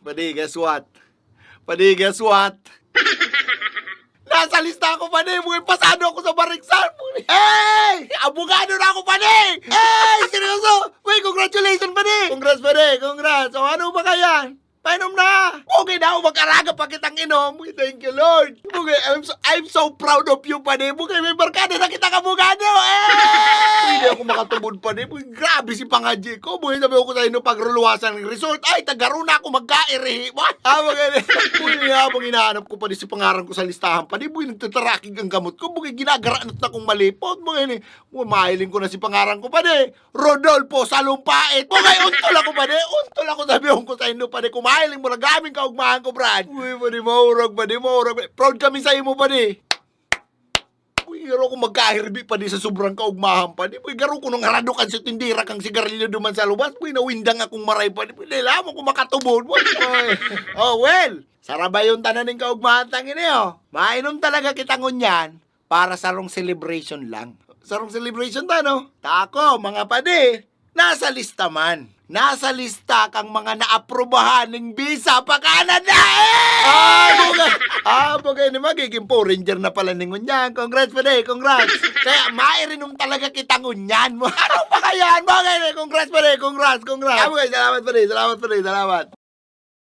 Padi, guess what? Padi, guess what? Nasa lista ako, padi. Mga pasado ako sa Bariksan. Hey! Abogado na ako, padi! Hey! Seryoso! Uy, congratulations, padi! Congrats, padi. Congrats. O, ano ba kaya? Painom na! Okay na ako mag-araga pa kitang inom. Thank you, Lord. Okay, I'm so proud of you, padi. Okay, may barkada na kitang abogado. Hindi ako makatubod, padi. Grabe si pangadji ko. Buhay sabi ko sa inyo pagruluwasan ng resort. Ay, tagaro na ako magkairihi. Habang hinahanap ko, padi, si pangarang ko sa listahan, padi, buhay nagtatarakig ang gamot ko. Buhay ginagaranot na kong malipot. Buhay mahiling ko na si pangarang ko, padi. Rodolfo Salumpait. Buhay, untol ako, padi. Untol ako, sabi ko sa inyo, padi. Kumahiling mo na gaming kaugmahan ko, Brad. Uy, padi, maurag, padi, maurag. Proud kami sa imo, padi. Uy, garo ko magkahirbi, padi, sa sobrang kaugmahan, padi. Uy, garo ko nung haradukan sa tindira kang sigarilyo duman sa lubas. Uy, nawindang akong maray, padi. Uy, nailamang ko makatubod. Uy, oh, well, sarabay yung tanan ng kaugmahan tangin niyo. Mainom talaga kita ngunyan para sa rong celebration lang. Sa rong celebration ta, no? Tako, mga padi, nasa lista man. Nasa lista kang mga naaprubahan ng visa pa Canada! Bagay na magiging Ranger na pala ng ngunyan. Congrats pa de, congrats. Kaya mairinom talaga kita ngunyan mo. Ano pa kaya? Bagay na, congrats pa de, congrats. Salamat pa de, salamat.